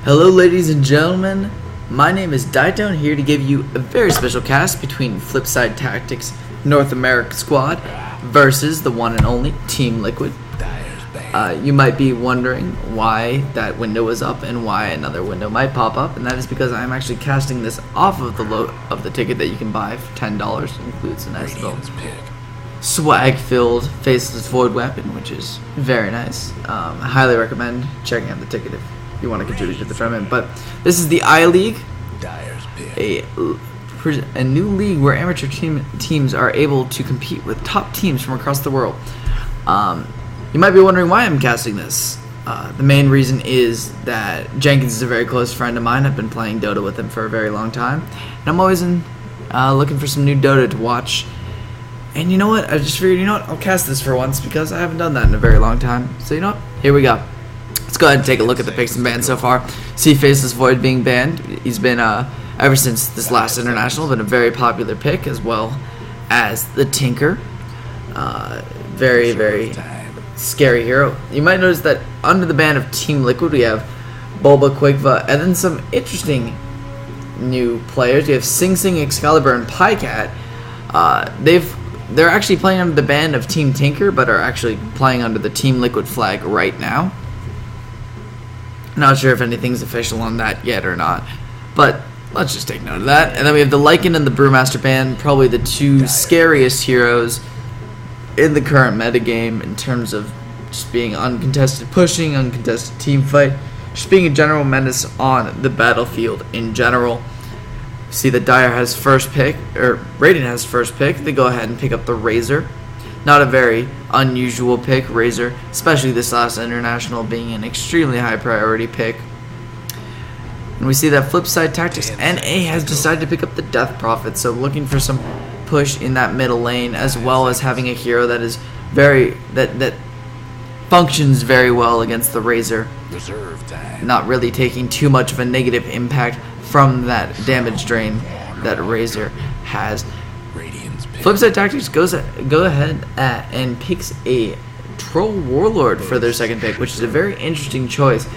Hello ladies and gentlemen, my name is DotA here to give you a very special cast between Flipsid3 North America squad versus the one and only Team Liquid. You might be wondering why that window was up and why another window might pop up, and that is because I'm actually casting this off of the ticket that you can buy for $10. Includes a nice little swag-filled faceless void weapon, which is very nice. I highly recommend checking out the ticket if you want to contribute to the tournament. But this is the I-League, a new league where amateur teams are able to compete with top teams from across the world. You might be wondering why I'm casting this. The main reason is that Jenkins is a very close friend of mine. I've been playing Dota with him for a very long time, and I'm always looking for some new Dota to watch. And you know what? I just figured, I'll cast this for once because I haven't done that in a very long time. So you know what? Here we go. Let's go ahead and take a look at the picks and bans so far. See Faceless Void being banned. He's been, ever since this last international, been a very popular pick, as well as the Tinker. Very, very scary hero. You might notice that under the ban of Team Liquid, we have Bulba, Quigva, and then some interesting new players. We have Sing Sing, Excalibur, and Pycat. They're actually playing under the ban of Team Tinker, but are actually playing under the Team Liquid flag right now. Not sure if anything's official on that yet or not, but let's just take note of that. And then we have the Lycan and the Brewmaster ban, probably the two scariest heroes in the current metagame in terms of just being uncontested pushing, uncontested team fight, just being a general menace on the battlefield in general. See that Dire has first pick, or Radiant has first pick. They go ahead and pick up the Razor. Not a very unusual pick, Razor, especially this last international being an extremely high priority pick. And we see that Flipsid3 NA has decided to pick up the Death Prophet, so looking for some push in that middle lane, as well as having a hero that is that functions very well against the Razor. Not really taking too much of a negative impact from that damage drain that Razor has. Flipsid3 go ahead and picks a Troll Warlord for their second pick, which is a very interesting choice.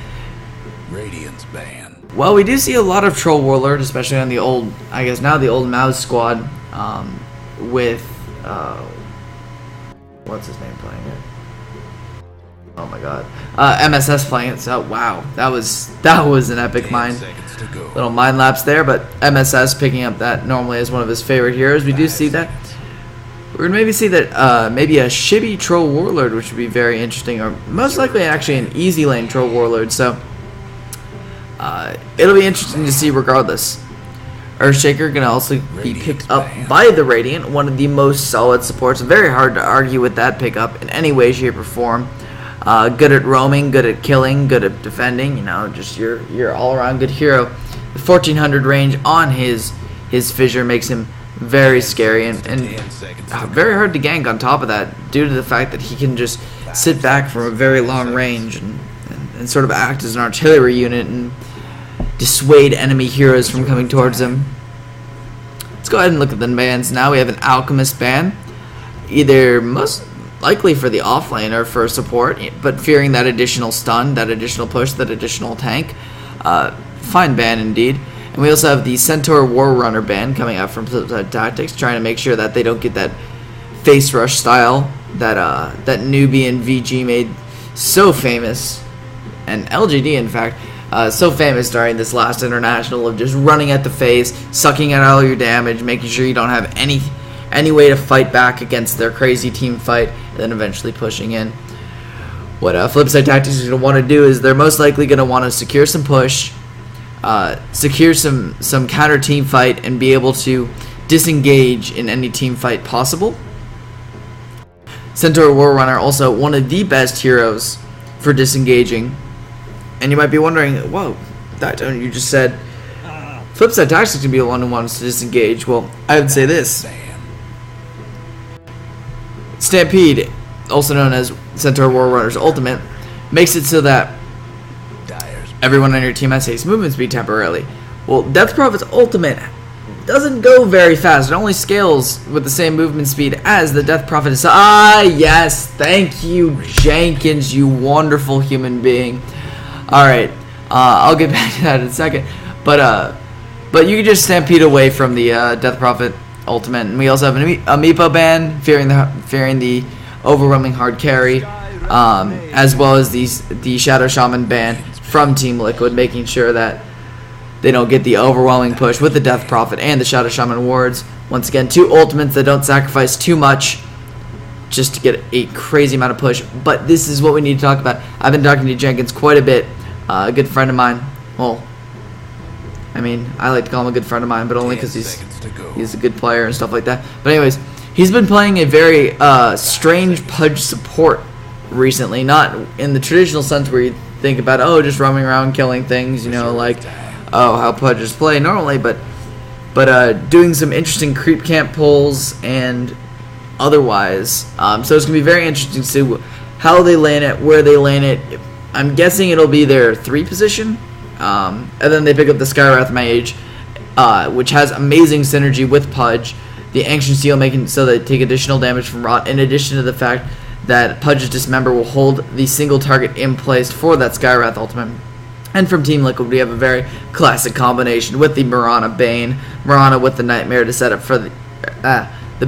Well, we do see a lot of Troll Warlord, especially on the old, I guess now the old Mouse squad, with what's his name playing it? Oh my god, MSS playing it. So wow, that was an epic little mind lapse there. But MSS picking up that normally as one of his favorite heroes. We do see that. We're gonna maybe see that maybe a Shibby Troll Warlord, which would be very interesting, or most likely actually an easy lane Troll Warlord. So it'll be interesting to see regardless. Earthshaker gonna also be picked up by the Radiant, one of the most solid supports. Very hard to argue with that pickup in any way, shape, or form. Good at roaming, good at killing, good at defending. Just your all-around good hero. The 1400 range on his fissure makes him very scary and very hard to gank on top of that, due to the fact that he can just sit back from a very long range and sort of act as an artillery unit and dissuade enemy heroes from coming towards him. Let's go ahead and look at the bans now. We have an Alchemist ban, either most likely for the off lane or for support, but fearing that additional stun, that additional push, that additional tank. Fine ban indeed. And we also have the Centaur War Runner ban coming out from Flipsid3, trying to make sure that they don't get that face rush style that Nubian VG made so famous, and LGD in fact, so famous during this last international, of just running at the face, sucking out all your damage, making sure you don't have any way to fight back against their crazy team fight, and then eventually pushing in. What Flipsid3 is going to want to do is they're most likely going to want to secure some push, secure some counter team fight, and be able to disengage in any team fight possible. Centaur War Runner, also one of the best heroes for disengaging. And you might be wondering, whoa, you just said Flipsid3 is going to be the one who wants to disengage. Well, I would say this. Stampede, also known as Centaur War Runner's ultimate, makes it so that everyone on your team has haste movement speed temporarily. Well, Death Prophet's ultimate doesn't go very fast. It only scales with the same movement speed as the Death Prophet is. Yes, thank you, Jenkins, you wonderful human being. Alright, I'll get back to that in a second. But you can just stampede away from the Death Prophet ultimate, and we also have an Amiibo ban, fearing the overwhelming hard carry, as well as the Shadow Shaman ban from Team Liquid, making sure that they don't get the overwhelming push with the Death Prophet and the Shadow Shaman wards. Once again, 2 ultimates that don't sacrifice too much just to get a crazy amount of push. But this is what we need to talk about. I've been talking to Jenkins quite a bit. A good friend of mine. Well, I mean, I like to call him a good friend of mine, but only because he's a good player and stuff like that. But anyways, he's been playing a very strange Pudge support recently. Not in the traditional sense where you think about, oh, just roaming around killing things, you know, like, oh, how Pudges play normally, but doing some interesting creep camp pulls and otherwise. So it's going to be very interesting to see how they land it, where they land it. I'm guessing it'll be their 3 position. And then they pick up the Skywrath Mage, which has amazing synergy with Pudge. The Ancient Seal making so they take additional damage from Rot, in addition to the fact that Pudge's Dismember will hold the single target in place for that Skywrath ultimate. And from Team Liquid, we have a very classic combination with the Mirana Bane, Mirana with the Nightmare to set up for the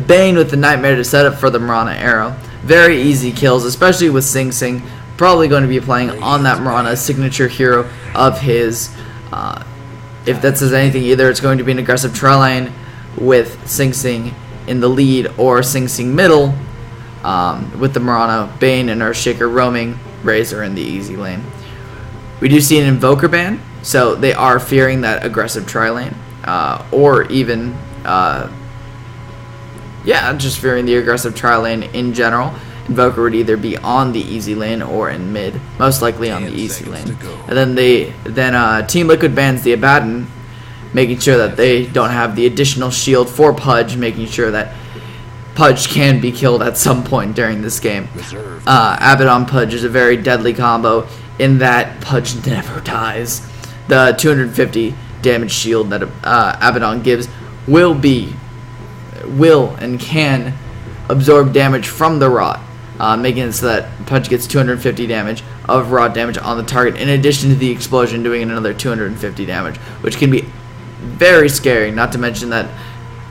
Bane with the Nightmare to set up for the Mirana Arrow. Very easy kills, especially with Sing Sing. Probably going to be playing on that Mirana signature hero of his. If that says anything, either it's going to be an aggressive trail lane with Sing Sing in the lead, or Sing Sing middle with the Mirana, Bane, and Earthshaker roaming Razor in the easy lane. We do see an Invoker ban, so they are fearing that aggressive tri-lane, or even, just fearing the aggressive tri-lane in general. Invoker would either be on the easy lane or in mid, most likely on the easy lane. And then Team Liquid bans the Abaddon, making sure that they don't have the additional shield for Pudge, making sure that Pudge can be killed at some point during this game. Abaddon Pudge is a very deadly combo in that Pudge never dies. The 250 damage shield that Abaddon gives will and can absorb damage from the Rot, making it so that Pudge gets 250 damage of Rot damage on the target, in addition to the explosion doing another 250 damage, which can be very scary, not to mention that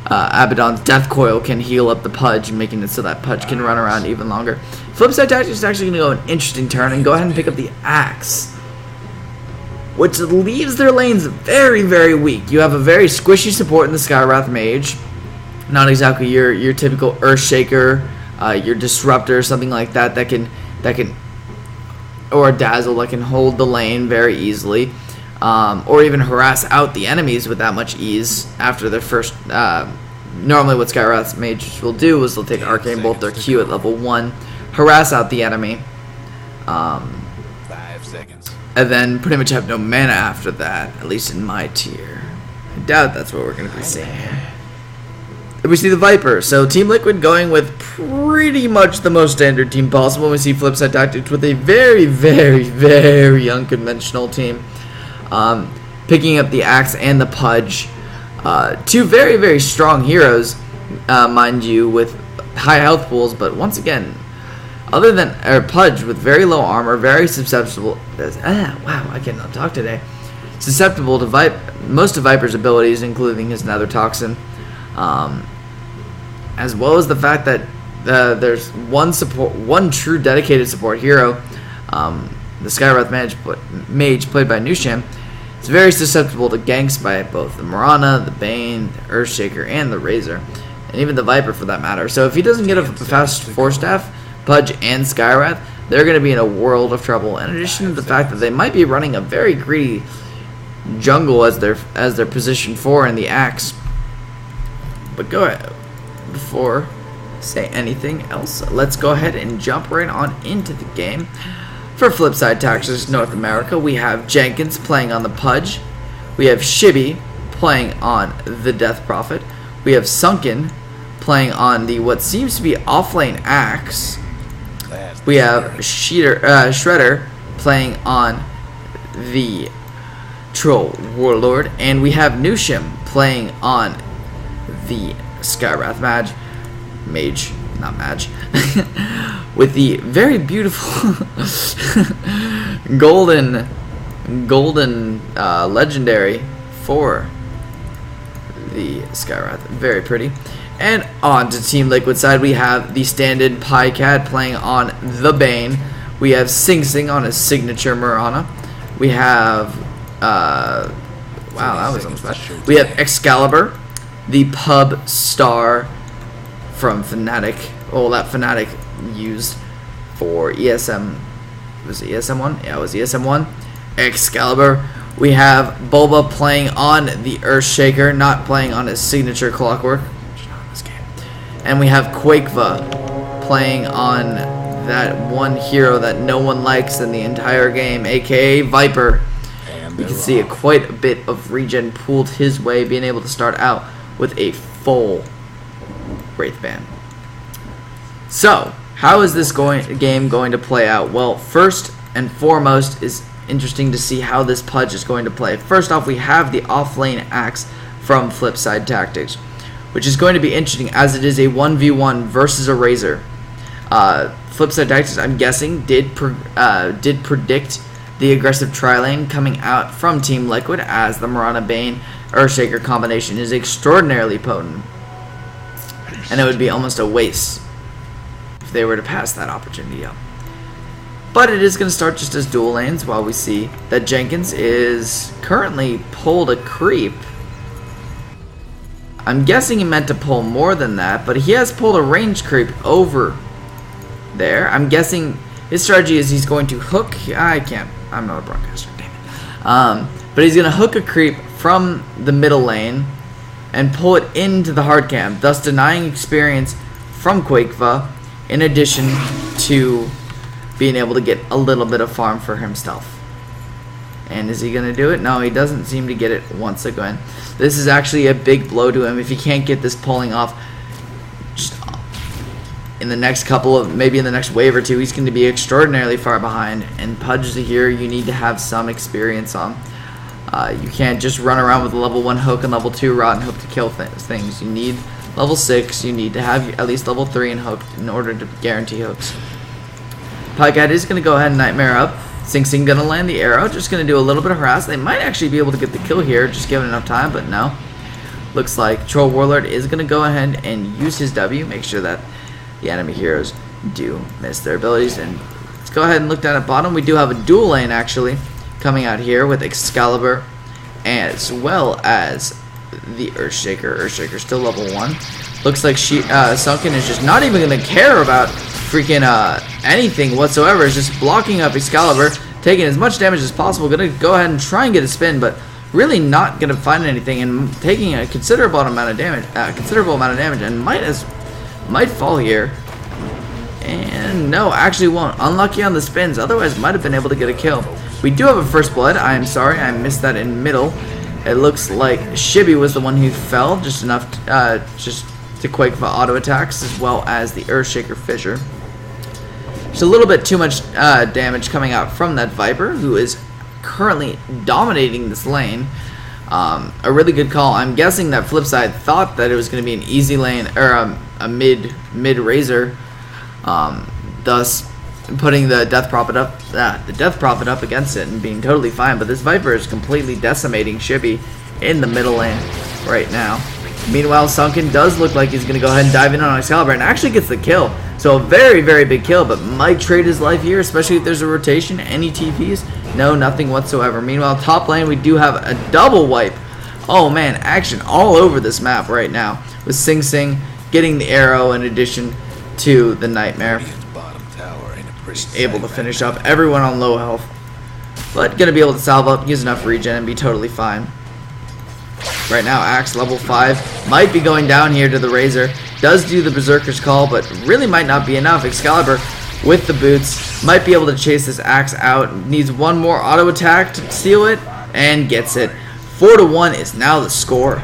Abaddon's Death Coil can heal up the Pudge, making it so that Pudge can run around even longer. Flipside Tactics is actually going to go an interesting turn and go ahead and pick up the Axe, which leaves their lanes very, very weak. You have a very squishy support in the Skywrath Mage, not exactly your typical Earthshaker, your Disruptor, something like that can, or a Dazzle that can hold the lane very easily, or even harass out the enemies with that much ease after their first. Normally, what Skywrath Mages will do is they'll take Arcane Bolt, their Q at level 1, harass out the enemy, 5 seconds, and then pretty much have no mana after that. At least in my tier, I doubt that's what we're going to be seeing here. We see the Viper. So Team Liquid going with pretty much the most standard team possible. We see Flipside Tactics with a very, very, very unconventional team, picking up the Axe and the Pudge. 2 very, very strong heroes, mind you, with high health pools. But once again, other than Pudge with very low armor, very susceptible. Wow, I cannot talk today. Susceptible to most of Viper's abilities, including his Nether Toxin. As well as the fact that there's one true dedicated support hero, the Skywrath Mage played by Nusham. It's very susceptible to ganks by both the Mirana, the Bane, the Earthshaker, and the Razor, and even the Viper for that matter. So if he doesn't get a fast Force Staff, Pudge, and Skywrath, they're going to be in a world of trouble. In addition to the fact that they might be running a very greedy jungle as their position 4 in the Axe. But go ahead, before I say anything else, let's go ahead and jump right on into the game. For Flipside Tactics North America, we have Jenkins playing on the Pudge. We have Shibby playing on the Death Prophet. We have Sunken playing on the what seems to be offlane Axe. We have Shredder playing on the Troll Warlord, and we have Nusham playing on the Skywrath Mage, not Mage, with the very beautiful golden golden legendary for the Skywrath. Very pretty. And on to Team Liquid side, we have the standard Pycat playing on the Bane. We have Sing Sing on his signature Mirana. We have wow, that was almost bad. We have Excalibur, the pub star from Fnatic. Oh, that Fnatic used for ESM. Was it ESM1? Yeah, it was ESM1. Excalibur. We have Bulba playing on the Earthshaker, not playing on his signature Clockwork. And we have Quakeva playing on that one hero that no one likes in the entire game, aka Viper. You can see quite a bit of regen pulled his way, being able to start out with a full Wraith Band. So, how is this game going to play out? Well, first and foremost is interesting to see how this Pudge is going to play. First off, we have the off-lane Axe from Flipside Tactics, which is going to be interesting as it is a 1v1 versus a Razor. Flipside Tactics, I'm guessing, did predict the aggressive tri-lane coming out from Team Liquid, as the Mirana Bane Earthshaker combination is extraordinarily potent. And it would be almost a waste if they were to pass that opportunity up. But it is going to start just as dual lanes, while we see that Jenkins is currently pulled a creep. I'm guessing he meant to pull more than that, but he has pulled a range creep over there. I'm guessing his strategy is he's going to hook. I'm not a broadcaster, damn it. But he's going to hook a creep from the middle lane and pull it into the hard camp, thus denying experience from Quakeva, in addition to being able to get a little bit of farm for himself. And is he going to do it? No, he doesn't seem to get it once again. This is actually a big blow to him if he can't get this pulling off. Just in the next maybe in the next wave or two, he's going to be extraordinarily far behind. And Pudge is a hero you need to have some experience on. You can't just run around with a level 1 hook and level 2 rot and hope to kill things. You need level 6. You need to have at least level 3 and hook in order to guarantee hooks. Pycat is going to go ahead and Nightmare up. Sing Sing going to land the arrow. Just going to do a little bit of harass. They might actually be able to get the kill here, just given enough time, but no. Looks like Troll Warlord is going to go ahead and use his W. Make sure that the enemy heroes do miss their abilities. And let's go ahead and look down at bottom. We do have a dual lane, actually, coming out here with Excalibur, as well as the Earthshaker. Earthshaker still level 1. Looks like Sunken is just not even going to care about freaking anything whatsoever. Is just blocking up Excalibur, taking as much damage as possible. Gonna go ahead and try and get a spin, but really not gonna find anything, and taking a considerable amount of damage. And might fall here. And no, actually won't. Unlucky on the spins. Otherwise, might have been able to get a kill. We do have a first blood. I am sorry, I missed that in middle. It looks like Shibby was the one who fell, just enough just to quake for auto attacks, as well as the Earthshaker Fissure. Just a little bit too much damage coming out from that Viper, who is currently dominating this lane. A really good call. I'm guessing that Flipside thought that it was going to be an easy lane, or a mid Razor, thus putting the Death Prophet up against it and being totally fine. But this Viper is completely decimating Shibby in the middle lane right now. Meanwhile, Sunken does look like he's going to go ahead and dive in on Excalibur and actually gets the kill. So a very, very big kill, but might trade his life here, especially if there's a rotation. Any TPs? No, nothing whatsoever. Meanwhile, top lane, we do have a double wipe. Oh man, action all over this map right now, with Sing Sing getting the arrow in addition to the Nightmare. Able to finish up everyone on low health, but going to be able to salve up, use enough regen, and be totally fine. Right now, Axe level 5 might be going down here to the Razor. Does do the Berserker's Call, but really might not be enough. Excalibur with the boots might be able to chase this Axe out. Needs one more auto attack to steal it, and gets it. 4-1 is now the score.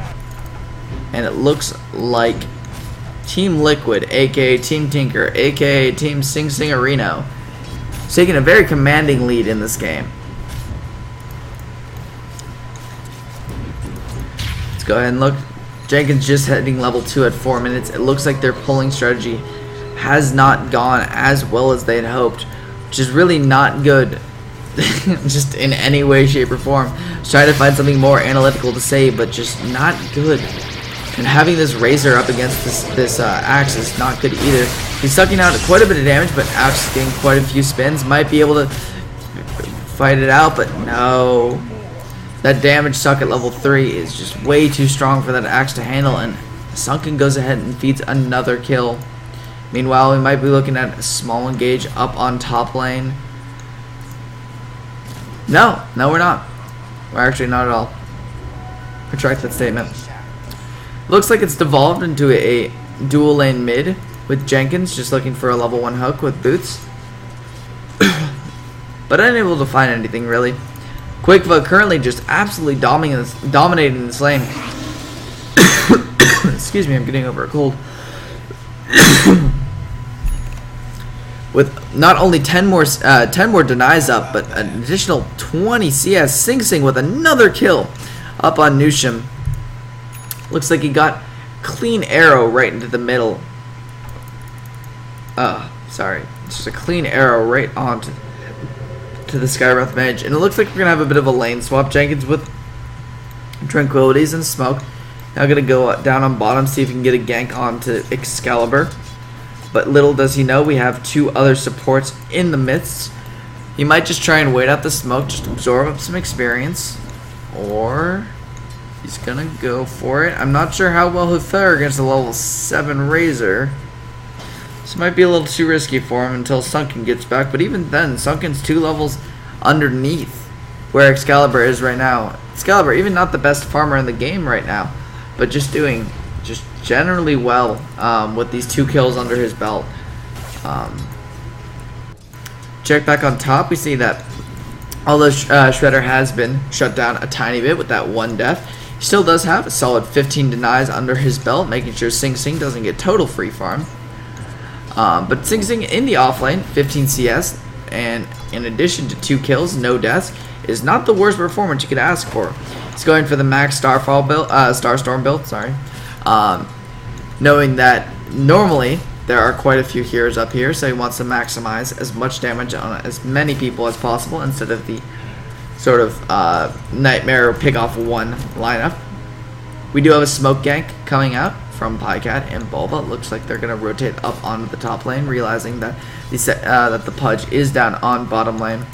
And it looks like Team Liquid, aka Team Tinker, aka Team Sing Sing Areno, is taking a very commanding lead in this game. Go ahead and look. Jenkins just hitting level 2 at 4 minutes. It looks like their pulling strategy has not gone as well as they had hoped, which is really not good just in any way, shape, or form. Try to find something more analytical to say, but just not good. And having this Razor up against this Axe is not good either. He's sucking out quite a bit of damage, but Axe is getting quite a few spins. Might be able to fight it out, but no. That damage suck at level 3 is just way too strong for that Axe to handle, and Sunken goes ahead and feeds another kill. Meanwhile, we might be looking at a small engage up on top lane. No, we're not. We're actually not at all. Retract that statement. Looks like it's devolved into a dual lane mid with Jenkins just looking for a level 1 hook with boots. But unable to find anything really. Quakeva currently just absolutely dominating this lane. Excuse me, I'm getting over a cold. With not only 10 more denies up, but an additional 20 CS. Sing Sing with another kill up on Nushim. Looks like he got clean arrow right into the middle. Sorry, just a clean arrow right onto the Skywrath Mage, and it looks like we're gonna have a bit of a lane swap. Jenkins with Tranquilities and Smoke. Now gonna go down on bottom, see if he can get a gank onto Excalibur. But little does he know, we have 2 other supports in the midst. He might just try and wait out the smoke, just absorb up some experience. Or he's gonna go for it. I'm not sure how well he'll fare against a level 7 Razor. This might be a little too risky for him until Sunken gets back. But even then, Sunken's 2 levels underneath where Excalibur is right now. Excalibur, even not the best farmer in the game right now, but just doing generally well with these 2 kills under his belt. Check back on top, we see that although Shredder has been shut down a tiny bit with that 1 death, he still does have a solid 15 denies under his belt, making sure Sing Sing doesn't get total free farm. But Sing Sing in the off lane, 15 CS, and in addition to 2 kills, no deaths, is not the worst performance you could ask for. He's going for the max Starstorm build, sorry. Knowing that normally there are quite a few heroes up here, so he wants to maximize as much damage on as many people as possible instead of the sort of Nightmare pick off 1 lineup. We do have a smoke gank coming out from Pycat and Bulba. Looks like they're going to rotate up onto the top lane, realizing that the Pudge is down on bottom lane.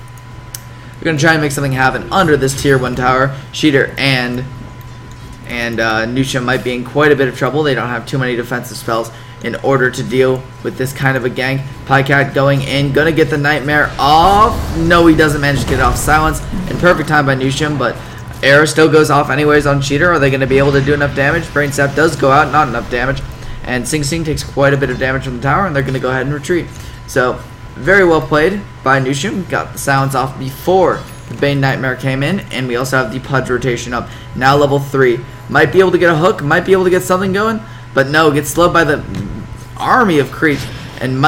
We're going to try and make something happen under this tier 1 tower. Sheeter and Nusha might be in quite a bit of trouble. They don't have too many defensive spells in order to deal with this kind of a gank. Pycat going in, gonna get the Nightmare off. No, he doesn't manage to get it off. Silence in perfect time by Nushim, but arrow still goes off anyways on Cheater. Are they going to be able to do enough damage? Brain Sap does go out, not enough damage. And Sing Sing takes quite a bit of damage from the tower, and they're going to go ahead and retreat. So, very well played by Nushim. Got the silence off before the Bane Nightmare came in, and we also have the Pudge rotation up. Now level 3. Might be able to get a hook, might be able to get something going, but no, gets slowed by the army of creeps and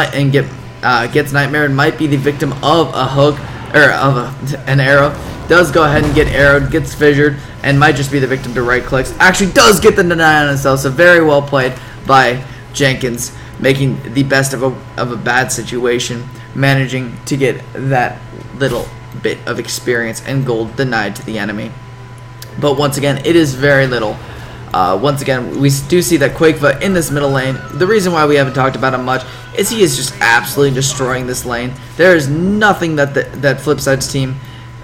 gets Nightmare and might be the victim of a hook, or of an arrow. Does go ahead and get arrowed, gets fissured, and might just be the victim to right clicks. Actually does get the deny on himself, so very well played by Jenkins, making the best of a bad situation, managing to get that little bit of experience and gold denied to the enemy. But once again, it is very little. Once again, we do see that Quakeva in this middle lane. The reason why we haven't talked about him much is he is just absolutely destroying this lane. There is nothing that that Flipside's team,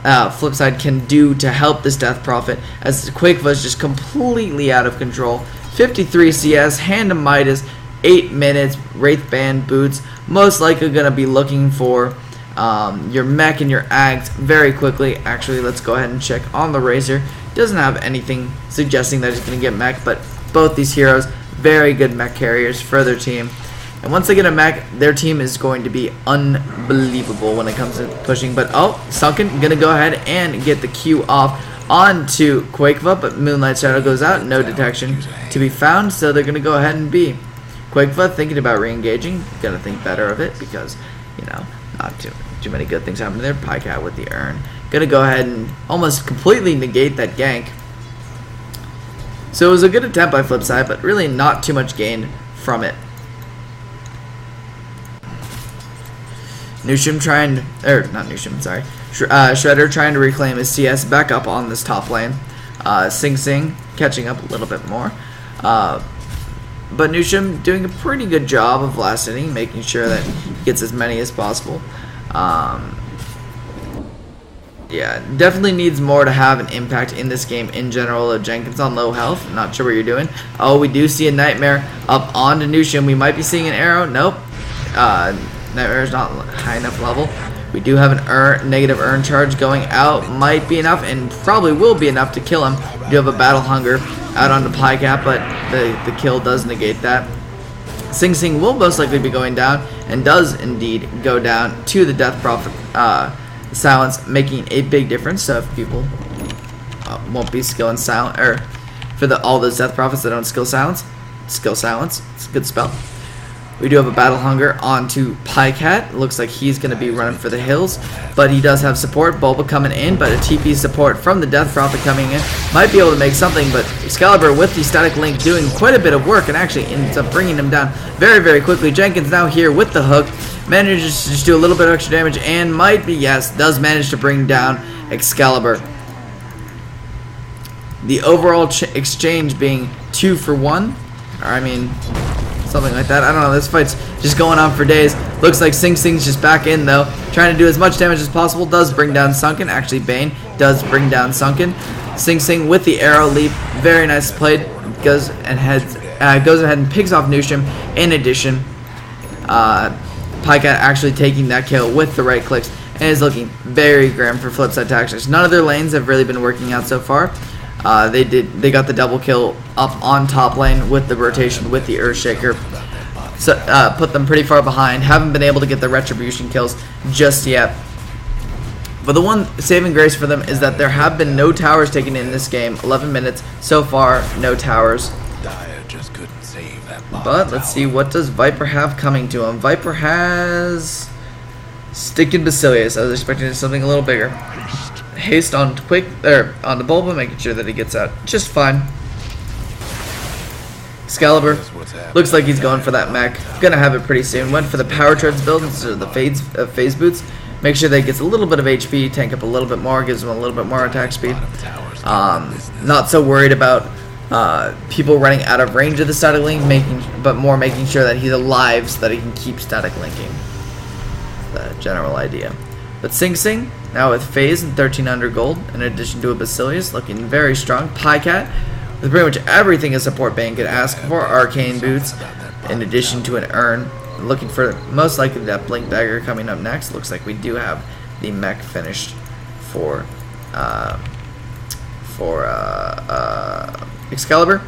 Flipside can do to help this Death Prophet, as Quakeva is just completely out of control. 53 CS, Hand of Midas, 8 minutes, Wraith Band boots. Most likely going to be looking for your mech and your ags very quickly. Actually, let's go ahead and check on the Razor. Doesn't have anything suggesting that he's going to get mech, but both these heroes, very good mech carriers for their team. And once they get a mech, their team is going to be unbelievable when it comes to pushing. But oh, Sunken going to go ahead and get the Q off onto Quakeva, but Moonlight Shadow goes out, no detection to be found, so they're going to go ahead and be. Quakeva thinking about re-engaging, going to think better of it because, you know, not too many good things happening there. Pycat with the urn. Gonna go ahead and almost completely negate that gank. So it was a good attempt by Flipside, but really not too much gained from it. Nushim trying, or not Nushim, sorry. Shredder trying to reclaim his CS back up on this top lane. Sing Sing catching up a little bit more. But Nusham doing a pretty good job of last inning, making sure that he gets as many as possible. Yeah, definitely needs more to have an impact in this game in general. Jenkins on low health, not sure what you're doing. Oh, we do see a Nightmare up onto Nusham. We might be seeing an arrow. Nope. Nightmare is not high enough level. We do have an negative earn charge going out. Might be enough, and probably will be enough to kill him. We do have a Battle Hunger out onto Pycat, but the kill does negate that. Sing Sing will most likely be going down, and does indeed go down to the Death Prophet Silence, making a big difference. So if people won't be skilling silence, or for all those Death Prophets that don't skill silence, it's a good spell. We do have a Battle Hunger onto Pycat. Looks like he's going to be running for the hills, but he does have support. Bulba coming in, but a TP support from the Death Prophet coming in. Might be able to make something, but Excalibur with the Static Link doing quite a bit of work and actually ends up bringing him down very, very quickly. Jenkins now here with the hook. Manages to just do a little bit of extra damage and might be, yes, does manage to bring down Excalibur. The overall exchange being 2 for 1. Or, I mean, something like that. I don't know. This fight's just going on for days. Looks like Sing Sing's just back in, though. Trying to do as much damage as possible. Does bring down Sunken. Actually, Bane does bring down Sunken. Sing Sing with the arrow leap. Very nice played. Goes ahead and picks off Nusham. In addition, Pycat actually taking that kill with the right clicks and is looking very grim for Flipside Tactics. None of their lanes have really been working out so far. They got the double kill up on top lane with the rotation with the Earthshaker. So put them pretty far behind. Haven't been able to get the retribution kills just yet. But the one saving grace for them is that there have been no towers taken in this game. 11 minutes so far, no towers. Just couldn't save that. But let's see, what does Viper have coming to him? Viper has Stick and Basilius. I was expecting something a little bigger. Haste on on the Bulba, making sure that he gets out just fine. Excalibur looks like he's going for that mech. Gonna have it pretty soon. Went for the Power Treads build instead of the phase boots. Make sure that he gets a little bit of HP, tank up a little bit more, gives him a little bit more attack speed. Not so worried about people running out of range of the static link, but more making sure that he's alive so that he can keep static linking. The general idea. But Sing Sing now with phase and 1300 gold, in addition to a Basilius, looking very strong. Pycat with pretty much everything a support bane could ask for. Arcane boots, in addition to an urn. Looking for most likely that Blink Dagger coming up next. Looks like we do have the mech finished for Excalibur.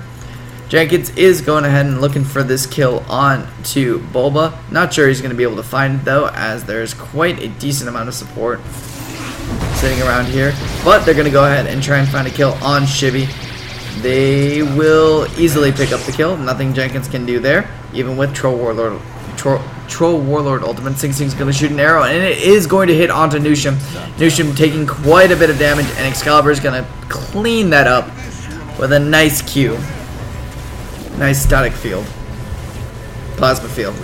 Jenkins is going ahead and looking for this kill on to Bulba. Not sure he's going to be able to find it though, as there's quite a decent amount of support sitting around here. But they're going to go ahead and try and find a kill on Shibby. They will easily pick up the kill. Nothing Jenkins can do there, even with Troll Warlord Ultimate. Sing Sing's going to shoot an arrow, and it is going to hit onto Nusham. Nusham taking quite a bit of damage, and Excalibur is going to clean that up with a nice Q. Nice static field. Plasma field.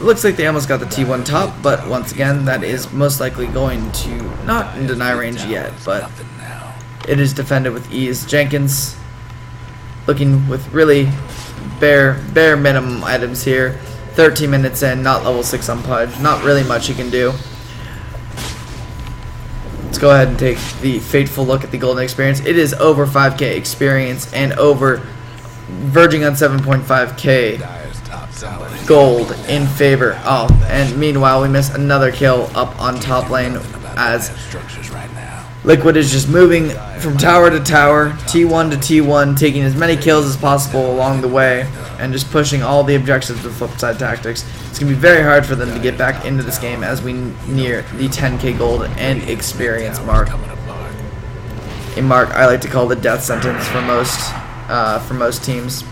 Looks like they almost got the T1 top, but once again, that is most likely going to not in deny range yet, but it is defended with ease. Jenkins looking with really bare minimum items here. 13 minutes in, not level 6 on Pudge. Not really much he can do. Let's go ahead and take the fateful look at the golden experience. It is over 5k experience and over verging on 7.5k gold in favor. Oh, and meanwhile we miss another kill up on top lane as Liquid is just moving from tower to tower, T1 to T1, taking as many kills as possible along the way and just pushing all the objectives with Flipside Tactics. It's going to be very hard for them to get back into this game as we near the 10k gold and experience mark. A mark I like to call the death sentence for most teams.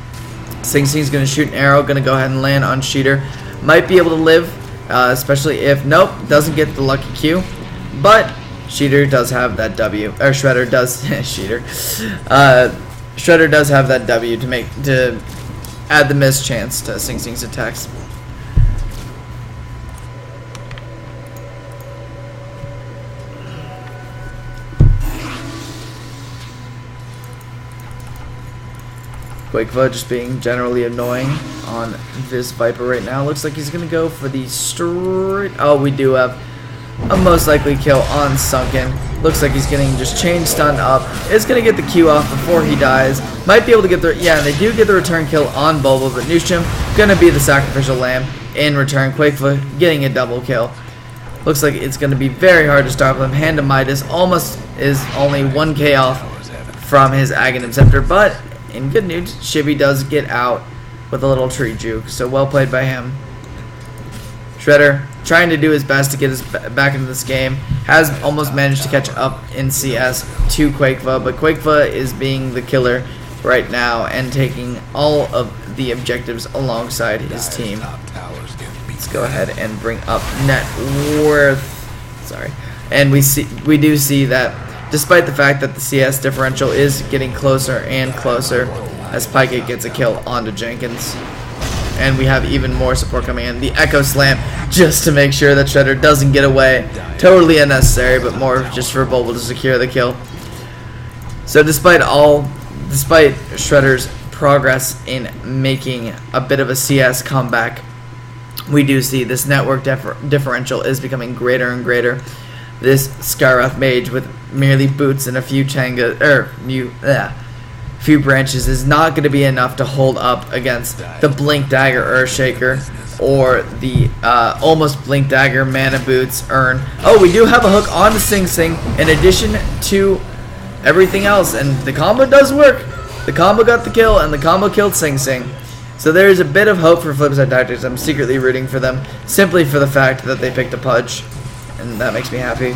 Sing Sing's going to shoot an arrow, going to go ahead and land on Sheeter. Might be able to live, especially if, nope, doesn't get the lucky Q. But Sheeter does have that W, or Shredder does, Sheeter. Shredder does have that W to add the miss chance to Sing Sing's attacks. Quakeva just being generally annoying on this Viper right now. Looks like he's going to go for the straight... Oh, we do have a most likely kill on Sunken. Looks like he's getting just chain stunned up. Is going to get the Q off before he dies. Might be able to get the... Yeah, they do get the return kill on Bulba, but Nushim going to be the sacrificial lamb in return. Quakeva getting a double kill. Looks like it's going to be very hard to stop him. Hand to Midas almost is only 1k off from his Aghanim Scepter, but in good news, Shibby does get out with a little tree juke, so well played by him. Shredder trying to do his best to get us back into this game. Has almost managed to catch up in CS to Quakeva, but Quakeva is being the killer right now and taking all of the objectives alongside his team. Let's go ahead and bring up net worth. Sorry. And we do see that despite the fact that the CS differential is getting closer and closer as Pykett gets a kill onto Jenkins. And we have even more support coming in. The Echo Slam just to make sure that Shredder doesn't get away. Totally unnecessary, but more just for Bulba to secure the kill. So despite Shredder's progress in making a bit of a CS comeback, we do see this network differential is becoming greater and greater. This Skywrath Mage with merely boots and a few few branches is not going to be enough to hold up against the Blink Dagger Earthshaker or the almost Blink Dagger Mana Boots Urn. Oh, we do have a hook on the Sing Sing in addition to everything else, and the combo does work. The combo got the kill, and the combo killed Sing Sing. So there is a bit of hope for Flipside Tactics. I'm secretly rooting for them simply for the fact that they picked a Pudge, and that makes me happy.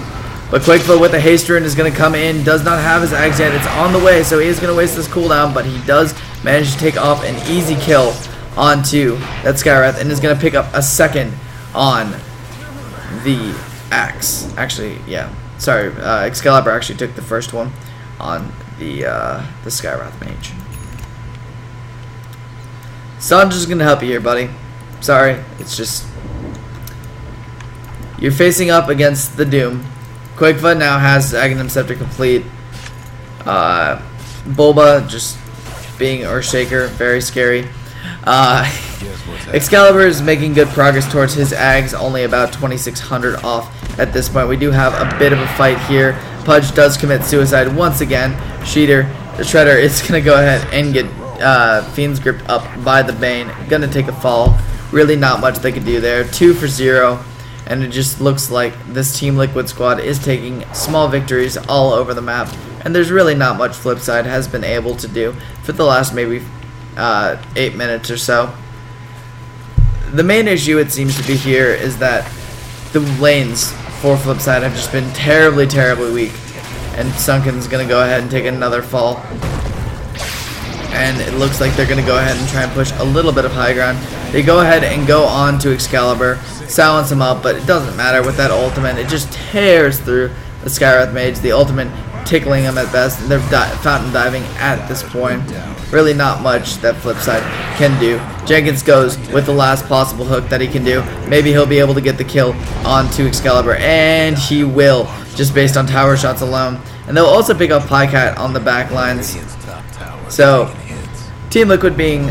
But Quakeva with the haste rune is going to come in. Does not have his Axe yet. It's on the way, so he is going to waste this cooldown, but he does manage to take off an easy kill onto that Skywrath and is going to pick up a second on the Axe. Actually, yeah. Sorry, Excalibur actually took the first one on the Skywrath Mage. Sandra's going to help you here, buddy. Sorry, it's just... You're facing up against the Doom. Quakeva now has Aghanim Scepter complete. Bulba just being Earthshaker, very scary. Excalibur is making good progress towards his Ags, only about 2,600 off at this point. We do have a bit of a fight here. Pudge does commit suicide once again. Shredder is going to go ahead and get Fiend's gripped up by the Bane. Going to take a fall. Really not much they could do there. 2 for 0. And it just looks like this Team Liquid squad is taking small victories all over the map. And there's really not much Flipside has been able to do for the last maybe 8 minutes or so. The main issue it seems to be here is that the lanes for Flipside have just been terribly, terribly weak. And Sunken's going to go ahead and take another fall. And it looks like they're going to go ahead and try and push a little bit of high ground. They go ahead and go on to Excalibur, silence him up, but it doesn't matter with that ultimate. It just tears through the Skywrath Mage, the ultimate tickling him at best, and they're fountain diving at this point. Really not much that Flipside can do. Jenkins goes with the last possible hook that he can do. Maybe he'll be able to get the kill onto Excalibur, and he will, just based on tower shots alone. And they'll also pick up Pycat on the back lines. So, Team Liquid being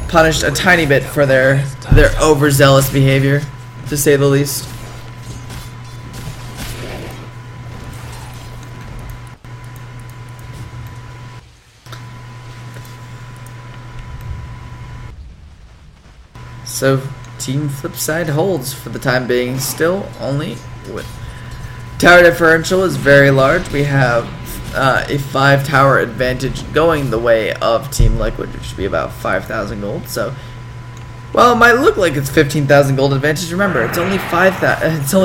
punished a tiny bit for their overzealous behavior, to say the least. So Team Flipside holds for the time being, still only with tower differential is very large. We have a 5 tower advantage going the way of Team Liquid, which should be about 5,000 gold. So, well, it might look like it's 15,000 gold advantage. Remember, it's only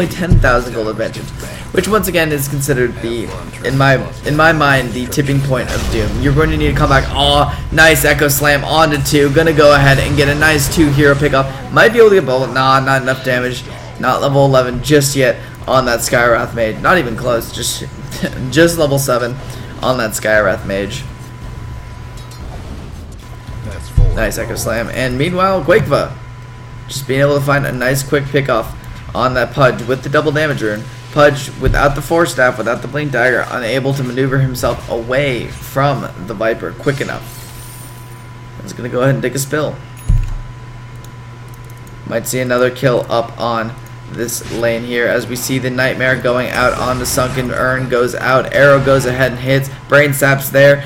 10,000 gold advantage, which once again is considered the, in my mind, the tipping point of doom. You're going to need to come back. Oh, nice Echo Slam onto 2. Gonna go ahead and get a nice 2 hero pickup. Might be able to get bullet. Nah, not enough damage. Not level 11 just yet on that Skywrath Mage. Not even close. Just level 7 on that Skywrath Mage. Nice Echo Slam. And meanwhile, Quakeva just being able to find a nice quick pickoff on that Pudge with the double damage rune. Pudge without the Force Staff, without the Blink Dagger, unable to maneuver himself away from the Viper quick enough. It's going to go ahead and take a spill. Might see another kill up on this lane here as we see the Nightmare going out on the Sunken Urn, goes out, Arrow goes ahead and hits, Brain Sap's there,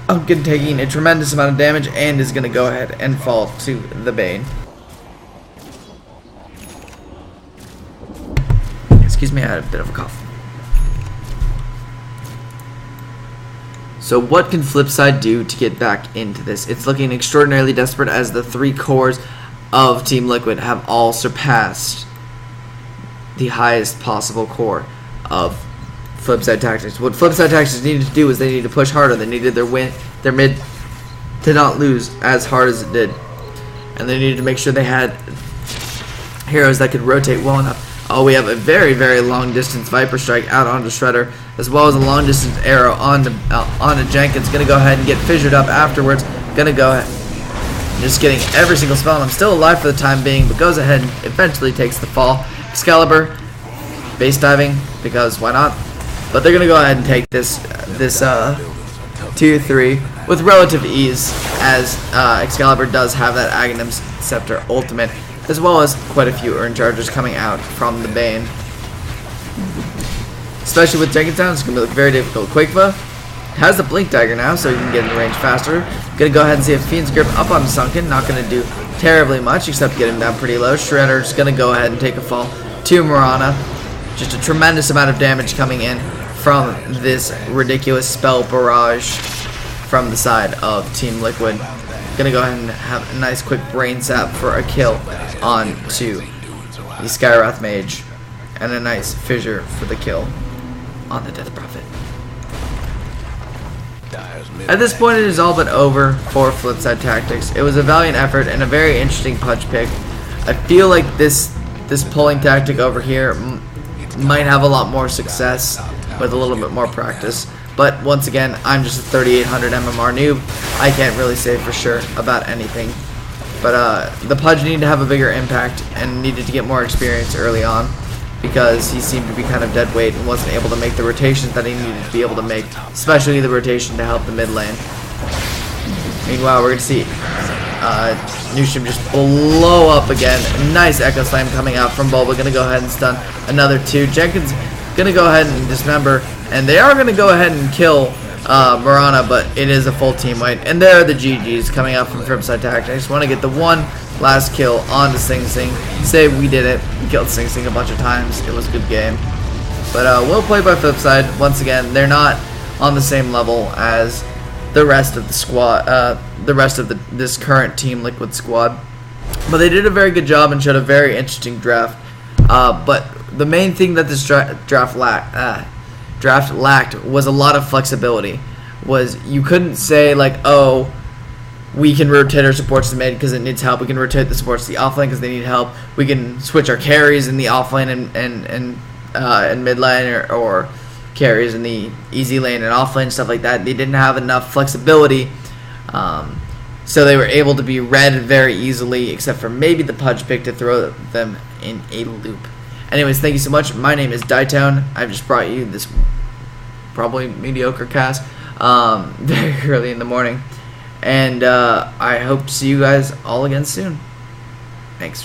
Unkin taking a tremendous amount of damage and is going to go ahead and fall to the Bane. Excuse me, I had a bit of a cough. So what can Flipside do to get back into this? It's looking extraordinarily desperate as the 3 cores of Team Liquid have all surpassed the highest possible core of Flipside Tactics. What Flipside Tactics needed to do is they needed to push harder. They needed their mid to not lose as hard as it did. And they needed to make sure they had heroes that could rotate well enough. Oh, we have a very, very long distance Viper Strike out onto Shredder, as well as a long distance arrow onto Jenkins. Gonna go ahead and get fissured up afterwards. Gonna go ahead. Just getting every single spell, and I'm still alive for the time being, but goes ahead and eventually takes the fall. Excalibur, base diving, because why not? But they're gonna go ahead and take this tier 3 with relative ease, as Excalibur does have that Aghanim Scepter ultimate, as well as quite a few urn charges coming out from the Bane. Especially with Jenkins down, it's gonna look very difficult. Quakeva has the Blink Dagger now, so he can get in range faster. Gonna go ahead and see if Fiend's Grip up on Sunken. Not gonna do terribly much, except get him down pretty low. Shredder's gonna go ahead and take a fall to Mirana. Just a tremendous amount of damage coming in from this ridiculous spell barrage from the side of Team Liquid. Gonna go ahead and have a nice quick Brain Sap for a kill onto the Skywrath Mage, and a nice fissure for the kill on the Death Prophet. At this point, it is all but over for Flipside Tactics. It was a valiant effort and a very interesting punch pick. I feel like this pulling tactic over here might have a lot more success with a little bit more practice. But once again, I'm just a 3800 MMR noob. I can't really say for sure about anything. But the Pudge needed to have a bigger impact and needed to get more experience early on, because he seemed to be kind of dead weight and wasn't able to make the rotations that he needed to be able to make, especially the rotation to help the mid lane. Meanwhile, we're going to see Nushim just blow up again. Nice Echo Slam coming out from Bulba. Going to go ahead and stun another 2. Jenkins going to go ahead and dismember, and they are going to go ahead and kill Mirana, but it is a full team wipe. And there are the GGs coming out from Flipside Tactics. I just want to get the one last kill onto Sing Sing. Say we did it. We killed Sing Sing a bunch of times. It was a good game. But well played by Flipside. Once again, they're not on the same level as the rest of the squad, this current Team Liquid squad. But they did a very good job and showed a very interesting draft. But the main thing that this draft lacked was a lot of flexibility. Was you couldn't say like, oh, we can rotate our supports to mid because it needs help. We can rotate the supports to the offlane because they need help. We can switch our carries in the offlane and mid lane, or carries in the easy lane and offlane, stuff like that. They didn't have enough flexibility, so they were able to be read very easily, except for maybe the Pudge pick to throw them in a loop. Anyways, thank you so much. My name is Dytown. I've just brought you this probably mediocre cast very early in the morning. And I hope to see you guys all again soon. Thanks.